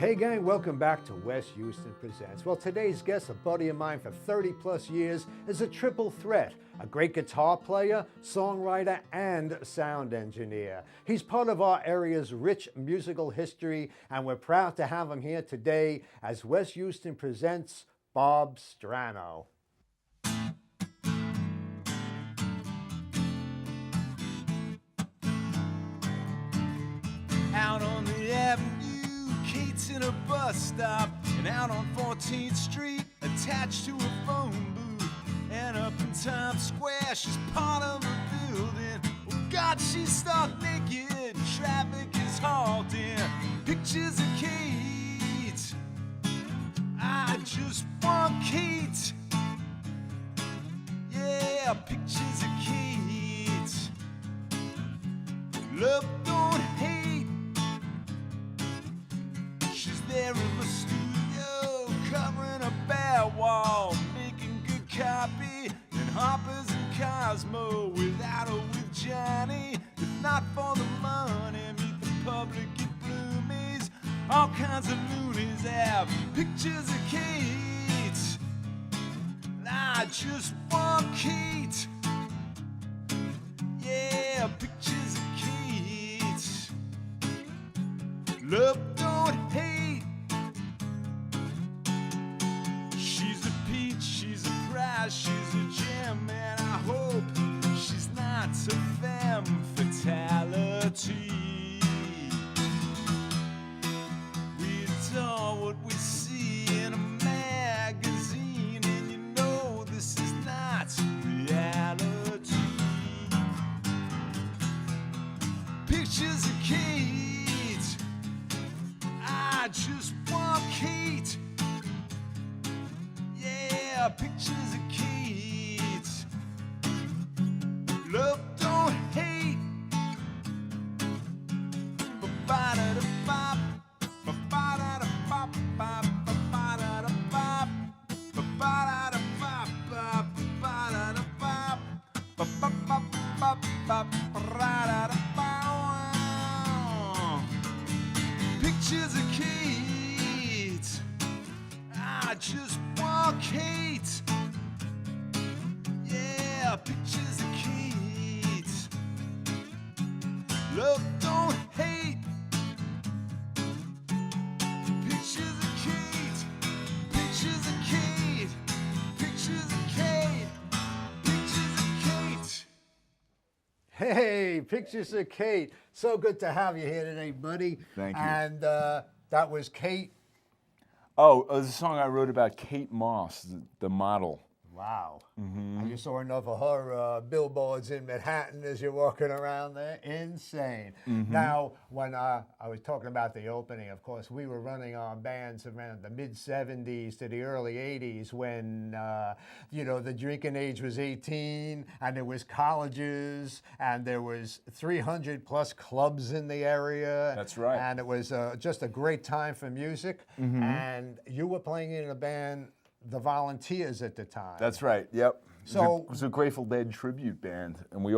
Hey gang, welcome back to West Houston Presents. Well, today's guest, a buddy of mine for 30 plus years, is a triple threat. A great guitar player, songwriter, and sound engineer. He's part of our area's rich musical history, and we're proud to have him here today as West Houston Presents Bob Strano. Out on the avenue, Kate's in a bus stop, and out on 14th Street, attached to a phone booth, and up in Times Square, she's part of a building. Oh God, she's stark naked, traffic is halting. Pictures of Kate, I just want Kate. Yeah, pictures of Kate. Love, don't hate. She's there in the studio, covering a bare wall, making good copy in Harper's and Cosmo. Without or with Johnny, if not for the money, meet the public at Bloomies. All kinds of loonies have pictures of Kate. I just want Kate. Yeah, pictures of Kate. Love, don't hate. She's a peach, she's a prize, she's a gem, and I hope she's not a femme fatality. We adore what we see in a magazine, and you know this is not reality. Pictures of Kate, I just want Kate. Yeah, pictures of Kate. Love, don't hate. Ba-ba-da-da-bop, ba-ba-da-da-bop, ba-ba-da-da-bop, ba-ba-da-da-bop, ba-ba-da-da-bop, ba-ba-bop-bop, ba-ba-da-da-bop. Pictures of Kate, I just want Kate. Yeah, pictures of Kate. Love, don't hate. Pictures of Kate, pictures of Kate, pictures of Kate, pictures of Kate. Hey, pictures of Kate. So good to have you here today, buddy. Thank you. And that was Kate. Oh, there's a song I wrote about Kate Moss, the model. Wow. And you saw enough of her billboards in Manhattan as you're walking around there. Insane. Now, when I was talking about the opening, of course, we were running our bands around the mid-'70s to the early '80s when, the drinking age was 18 and there was colleges and there was 300 plus clubs in the area. That's right. And it was just a great time for music. And you were playing in a band, the Volunteers, at the time. That's right, yep. So- it was a Grateful Dead tribute band, and we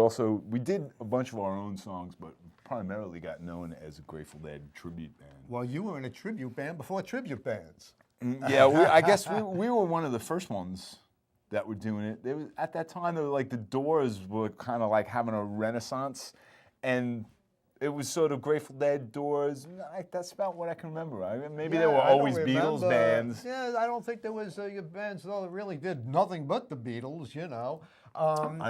did a bunch of our own songs, but primarily got known as a Grateful Dead tribute band. Well, you were in a tribute band before tribute bands. Yeah, I guess we were one of the first ones that were doing it. At that time, the Doors were kind of like having a renaissance, and it was sort of Grateful Dead, Doors. That's about what I can remember. Maybe there were always Beatles bands. Yeah, I don't think there was bands that really did nothing but the Beatles, I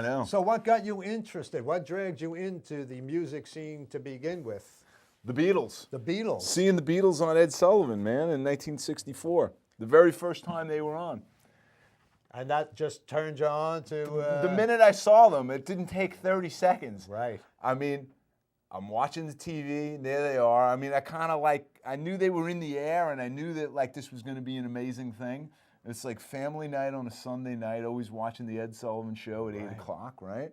know. So what got you interested? What dragged you into the music scene to begin with? The Beatles. The Beatles. Seeing the Beatles on Ed Sullivan, man, in 1964. The very first time they were on. And that just turned you on to... The minute I saw them, it didn't take 30 seconds. Right. I mean, I'm watching the TV, and there they are. I mean, I knew they were in the air, and I knew that this was going to be an amazing thing. It's like family night on a Sunday night, always watching the Ed Sullivan Show at 8 o'clock, right?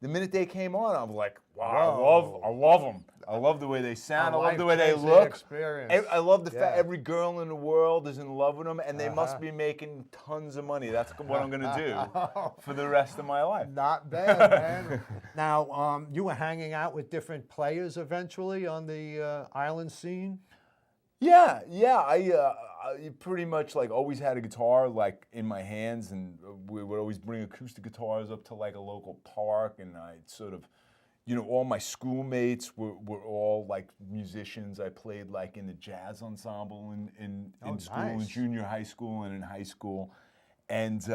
The minute they came on, I was like, wow, I love them. I love the way they sound. I love the way they look. Experience. I love the fact every girl in the world is in love with them, and they must be making tons of money. That's what I'm going to do for the rest of my life. Not bad, man. Now, you were hanging out with different players eventually on the island scene? Yeah. I pretty much like always had a guitar like in my hands, and we would always bring acoustic guitars up to like a local park, and I sort of, all my schoolmates were all like musicians. I played like in the jazz ensemble in school, in nice. junior high school and in high school, and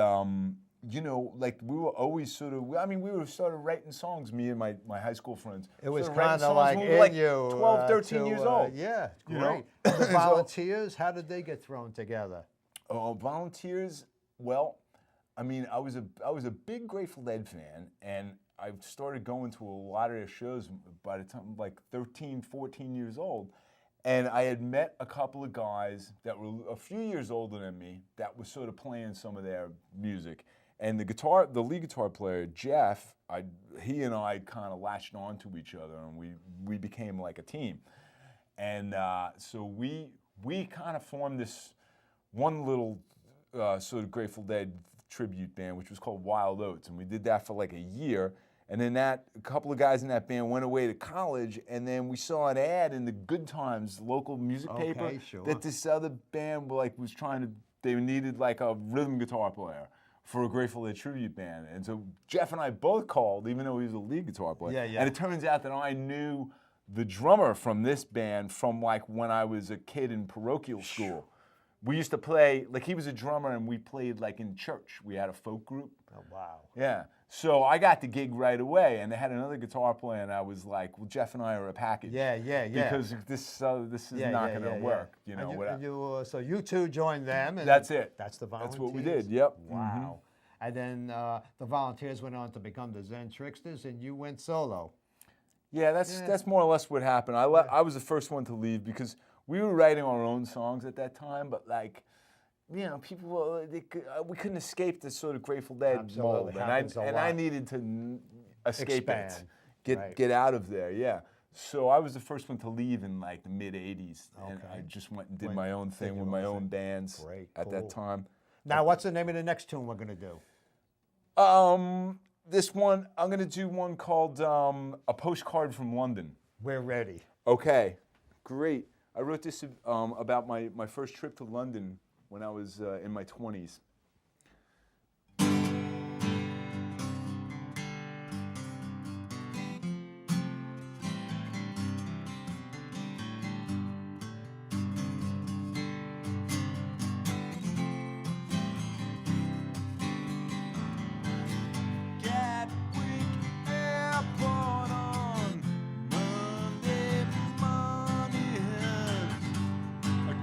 like we were always sort of. I mean, we were sort of writing songs. Me and my high school friends. It was sort of writing kind of songs like when we were in like you. 12, 13 years old. Yeah, you great. know? The volunteers, how did they get thrown together? Volunteers. Well, I mean, I was a big Grateful Dead fan, and I started going to a lot of their shows by the time like 13, 14 years old. And I had met a couple of guys that were a few years older than me that was sort of playing some of their music. And the lead guitar player, Jeff, he and I kind of latched on to each other, and we became like a team. And so we kind of formed this one little sort of Grateful Dead tribute band, which was called Wild Oats, and we did that for like a year. And then a couple of guys in that band went away to college, and then we saw an ad in the Good Times local music paper sure. that this other band they needed like a rhythm guitar player for a Grateful Dead tribute band. And so Jeff and I both called, even though he was a lead guitar player. Yeah. And it turns out that I knew the drummer from this band from like when I was a kid in parochial school. We used to play, like he was a drummer and we played like in church. We had a folk group. Oh, wow. Yeah. So I got the gig right away, and they had another guitar player, and I was like, well, Jeff and I are a package. Yeah. Because this is not going to work, So you two joined them. And that's it. That's the volunteers. That's what we did, yep. Wow. And then the volunteers went on to become the Zen Tricksters, and you went solo. Yeah, that's more or less what happened. I was the first one to leave because we were writing our own songs at that time, but like, people, we couldn't escape this sort of Grateful Dead mold, and I needed to escape Expand. it, get out of there, yeah. So I was the first one to leave in like the mid '80s, and I just went and did my own thing with my own bands at that time. Now, what's the name of the next tune we're going to do? This one, I'm going to do one called A Postcard from London. We're ready. Okay, great. I wrote this about my first trip to London when I was in my 20s.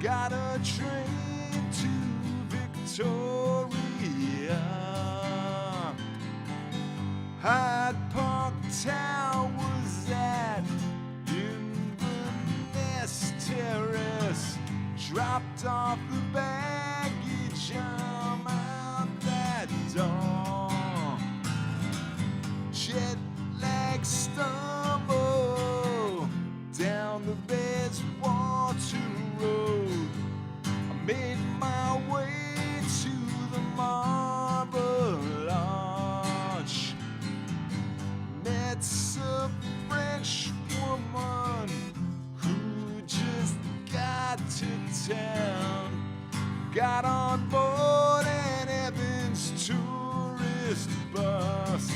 Got a train to Victoria. Hyde Park Towers at Inverness Terrace. Dropped off the baggage, I'm out that door. Jet lag stumble down the Bayswater Road. Made my way to the Marble Arch. Met a French woman who just got to town. Got on board an Evans tourist bus.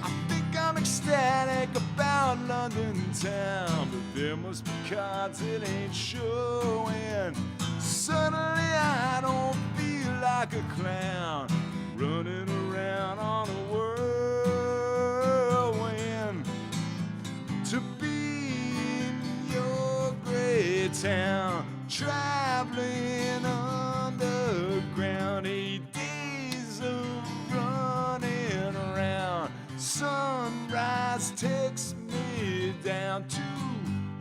I think I'm ecstatic about London town, but there must be cards that ain't showing. Suddenly I don't feel like a clown running around on a whirlwind. To be in your great town, traveling underground, 8 days of running around. Sunrise takes me down to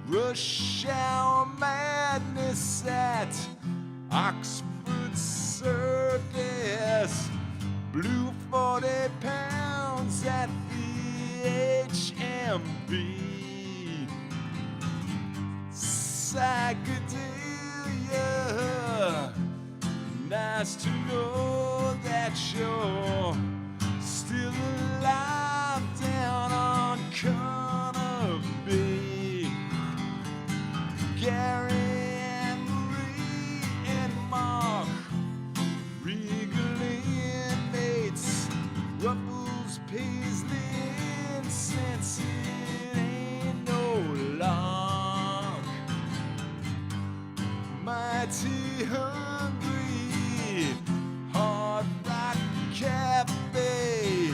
rush hour madness at Oxford Circus. Blew 40 pounds at VHMB. Psychedelia. Nice to know that you're still alive down on Carnaby. Gary Ruffles, paisley, incense, it ain't no lark. Mighty hungry, hard rock cafe,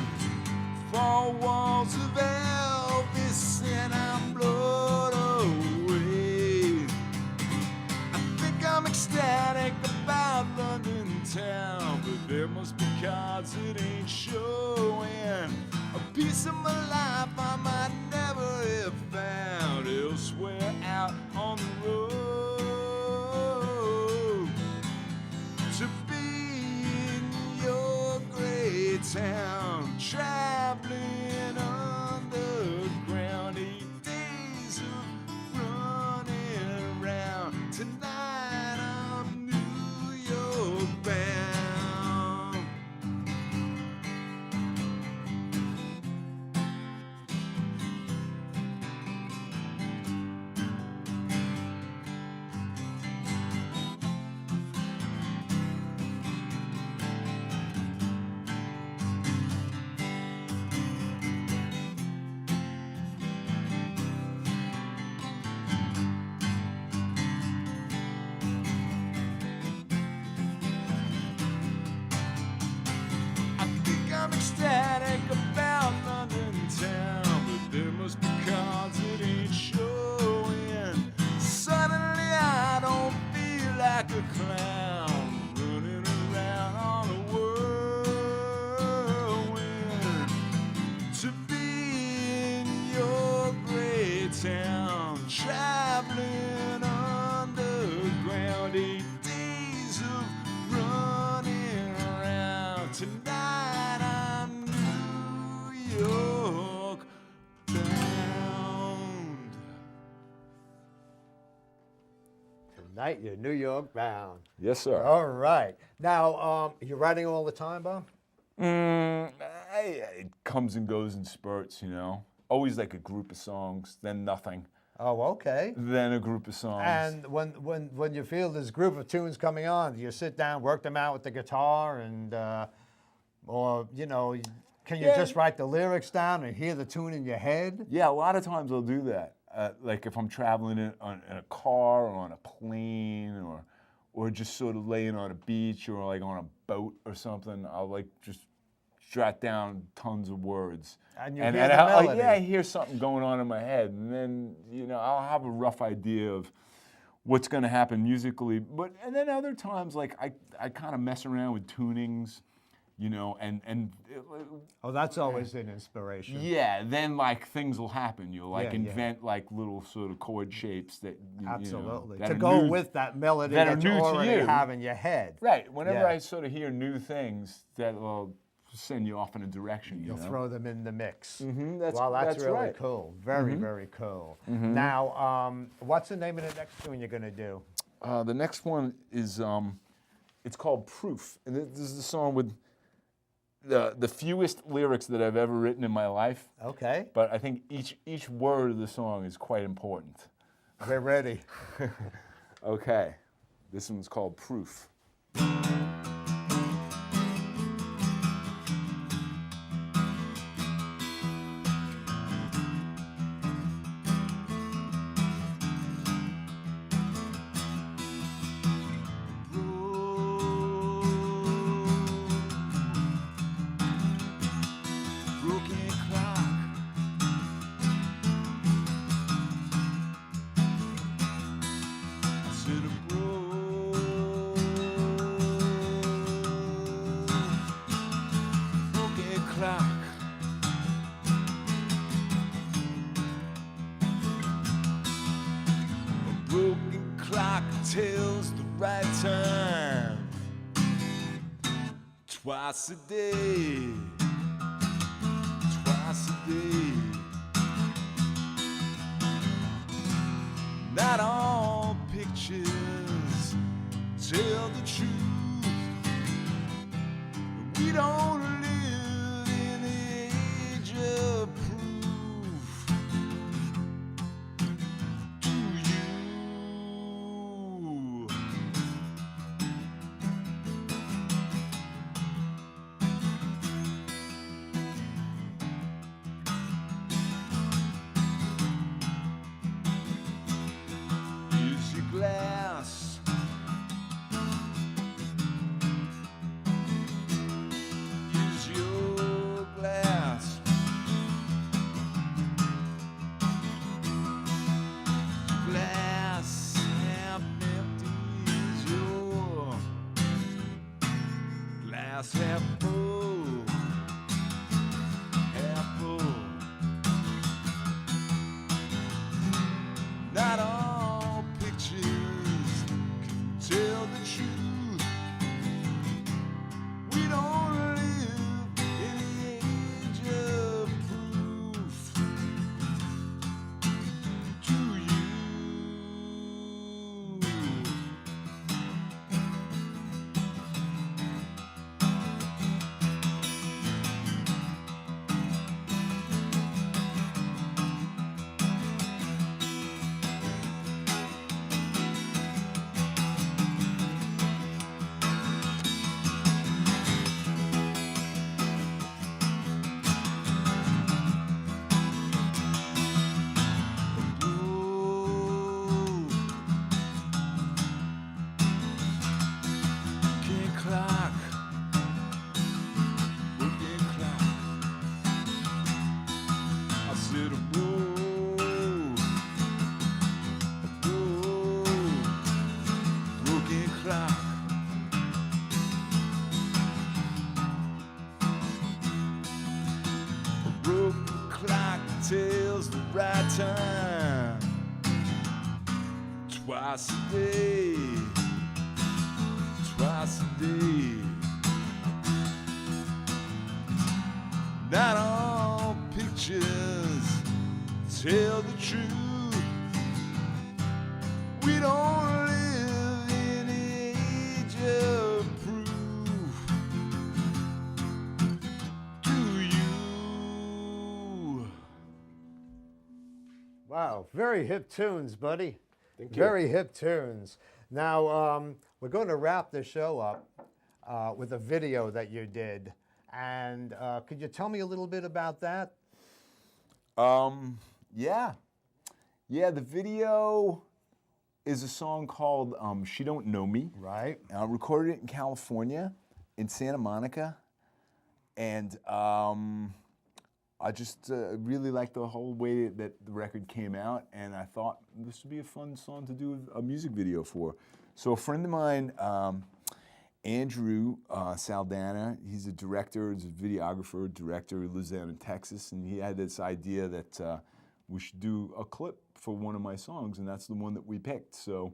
four walls of Elvis, and I'm blown away. I think I'm ecstatic about London town, but there must be cards that ain't showing a piece of my life I might never have found elsewhere out on the road. To be in your great town, traveling underground, 8 days of running around. Tonight I'm New York bound. I think I'm ecstatic about London town, but there must be cards that ain't showing. Suddenly I don't feel like a clown running around on a whirlwind. To be in your great town, traveling underground, 8 days of running around. Tonight I'm New York bound. Tonight you're New York bound. Yes, sir. All right. Now, you're writing all the time, Bob? It comes and goes in spurts, you know. Always like a group of songs, then nothing, Oh, okay. then a group of songs. And when you feel this group of tunes coming on, do you sit down, work them out with the guitar, and or you know, can you Yeah. just write the lyrics down and hear the tune in your head? Yeah, a lot of times I'll do that. Like if I'm traveling in a car or on a plane or just sort of laying on a beach or like on a boat or something, I'll like just jot down tons of words. And you hear the melody. I hear something going on in my head, and then I'll have a rough idea of what's going to happen musically. And then other times, like I kind of mess around with tunings, and Oh, that's always an inspiration. yeah, then like things will happen. You'll like Yeah, yeah. invent like little sort of chord shapes that Absolutely. that To are go new- with that melody that are that new you to already you. have in your head. Right. Whenever Yeah. I sort of hear new things, that will send you off in a direction. You'll throw them in the mix. That's- Well, that's that's really right. cool. Very, very cool. Now, what's the name of the next tune you're going to do? The next one is it's called Proof, and this is the song with the fewest lyrics that I've ever written in my life. Okay, But I think each word of the song is quite important. we're ready. Okay, this one's called Proof. Broken clock. I said a broken clock. A broken clock tells the right time twice a day. Twice a day. Not all pictures tell the truth. We don't live in the age of proof. Do you? right time. Twice a day, twice a day. Not all pictures tell the truth. We don't live in an age of proof. Do you? Wow, very hip tunes, buddy. Thank you. Very hip tunes. Now, we're going to wrap the show up with a video that you did. And could you tell me a little bit about that? Yeah. Yeah, the video is a song called She Don't Know Me. Right. I recorded it in California, in Santa Monica. And I just really liked the whole way that the record came out. And I thought this would be a fun song to do a music video for. So a friend of mine, Andrew Saldana, he's a director, he's a videographer, director, he lives down in Texas, and he had this idea that we should do a clip for one of my songs, and that's the one that we picked. So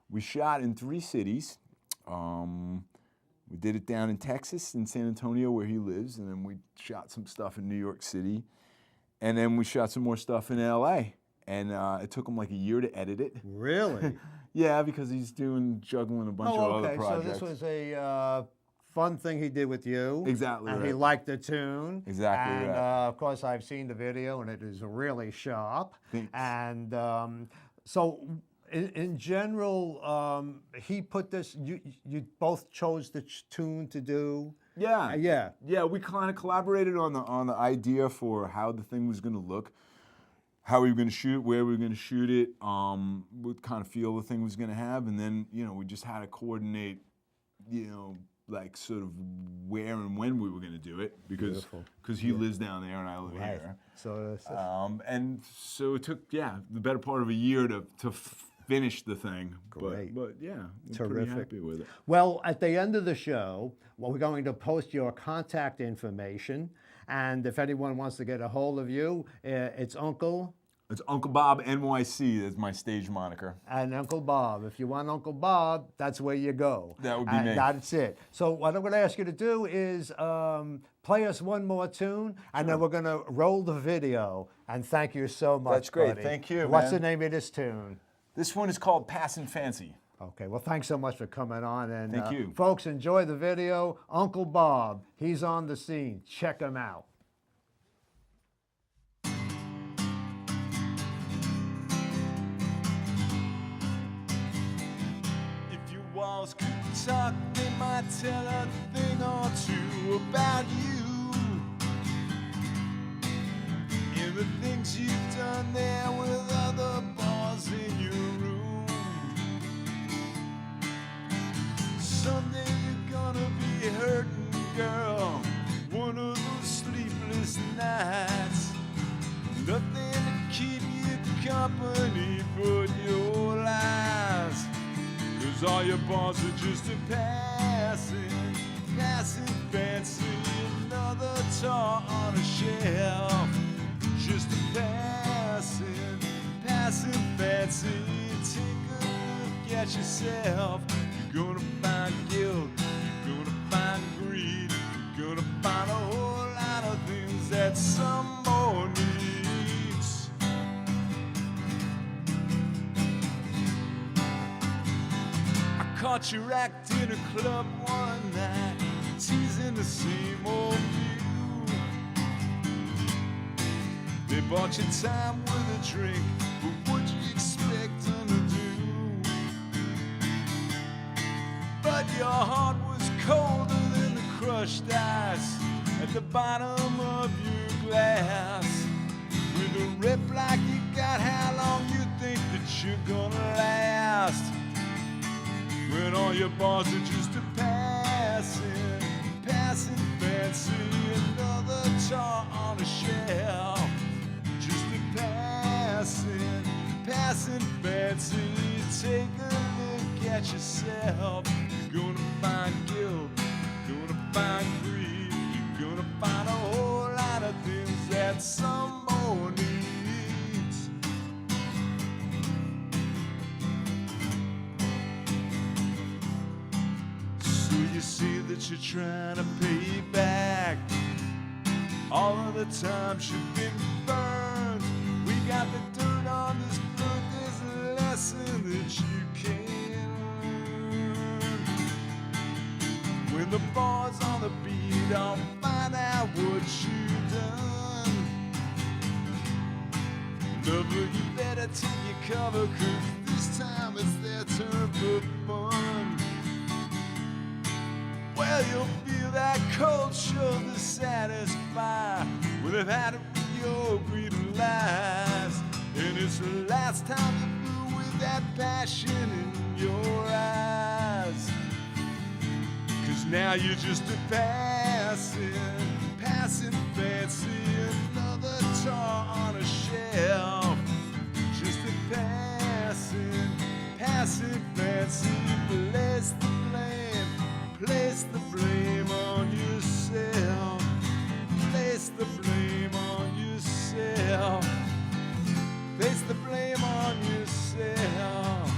we shot in 3 cities. We did it down in Texas, in San Antonio, where he lives, and then we shot some stuff in New York City, and then we shot some more stuff in LA, and it took him like a year to edit it. Really? Yeah, because he's juggling a bunch of other projects. So this was a fun thing he did with you. Exactly And right. he liked the tune. Exactly and, right. of course, I've seen the video, and it is really sharp. Thanks. And so, in general, he put this. You both chose the tune to do. Yeah, Yeah. yeah. We kind of collaborated on the idea for how the thing was going to look, how we were going to shoot it, where we were going to shoot it, what kind of feel the thing was going to have, and then we just had to coordinate, like sort of where and when we were going to do it because he lives down there and I live here. So, and so it took the better part of a year to finish the thing. Great. But yeah, I'm Terrific. pretty happy with it. well, at the end of the show, we're going to post your contact information. And if anyone wants to get a hold of you, it's Uncle. It's Uncle Bob NYC is my stage moniker. And Uncle Bob. If you want Uncle Bob, that's where you go. That would be And me. That's it. So what I'm going to ask you to do is play us one more tune, and then we're going to roll the video. And thank you so much, That's great. buddy. Thank you, What's man. the name of this tune? This one is called Passin' Fancy. Okay, well, thanks so much for coming on. And Thank you. Folks, enjoy the video. Uncle Bob, he's on the scene. Check him out. If your walls could talk, they might tell a thing or two about you. And the things you've done there with other boys in your room. Someday you're gonna be hurting, girl, one of those sleepless nights. Nothing to keep you company but your lies. 'Cause all your bars are just a passing fancy. Another toy on a shelf. Just a passing fancy. Take a look at yourself. You're gonna find guilt, you're gonna find greed, you're gonna find a whole lot of things that some more needs. I caught you act in a club one night, teasing the same old view. They bought you time with a drink, but what'd you expect them to do? But your heart was colder than the crushed ice at the bottom of your glass. With a rip like you got, how long you think that you're gonna last? When all your bars are just a passing fancy. Another tar on a shelf. Just a passing fancy. Take a look at yourself. You're gonna find guilt, you're gonna find grief, you're gonna find a whole lot of things that some more needs. that you're trying to pay back all of the times you've been burned. We got the dirt on this foot, there's a lesson that you can learn. When the boys on the beat, I'll find out what you've done. Lover, you better take your cover, 'cause this time it's their turn for fun. Well, you'll feel that cold shoulder satisfy when they've had it with your greed and lies. And it's the last time you flew with that passion in your eyes. 'Cause now you're just a passing fancy, another tar on a shelf. Just a passing fancy, place the blame on yourself. Place the blame on yourself. Place the blame on yourself.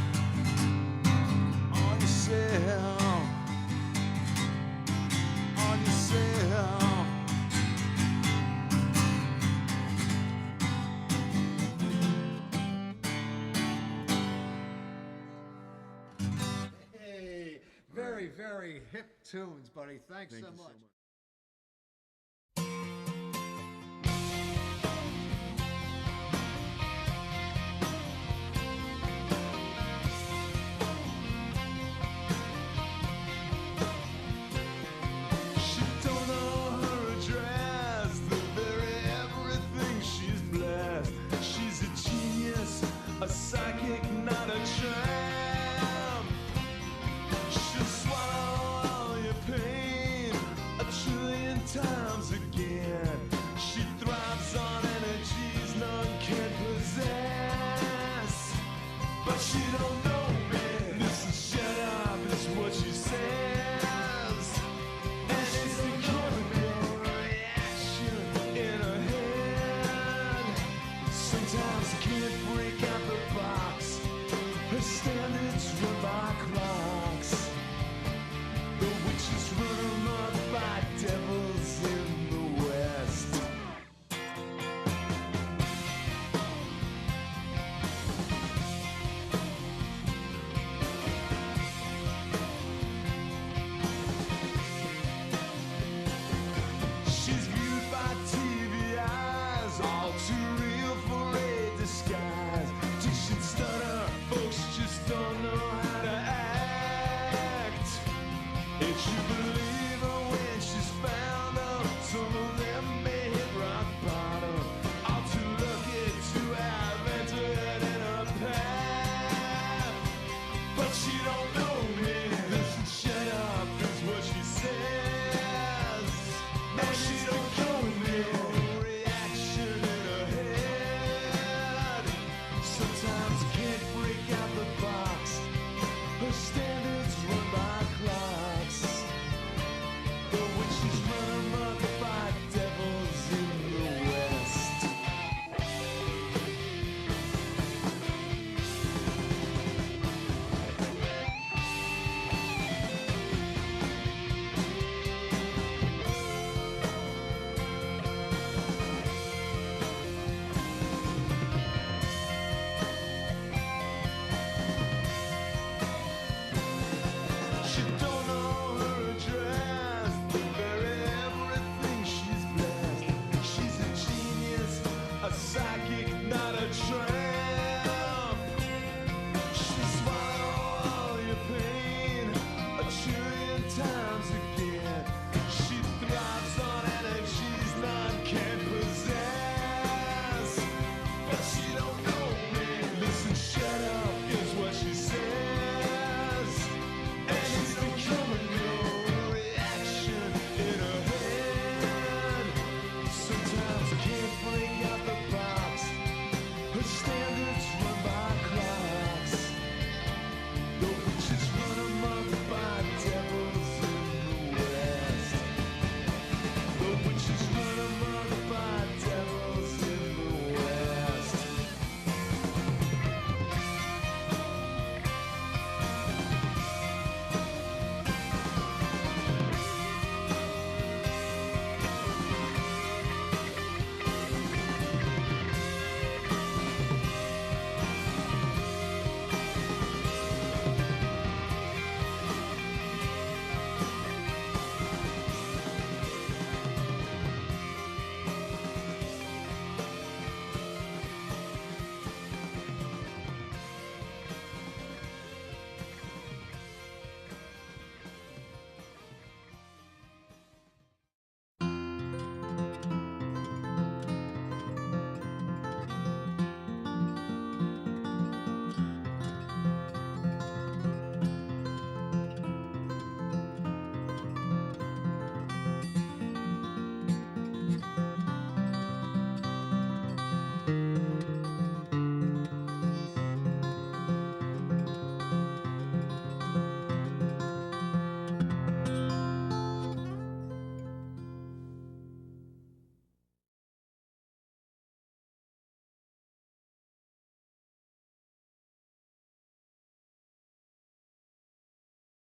On yourself. On yourself. Hey, very, very hip tunes, buddy. Thanks so much. She don't know her address, the very everything she's blessed. She's a genius, a psychic, not a tramp. She'll swallow all your pain 1,000,000,000 times again.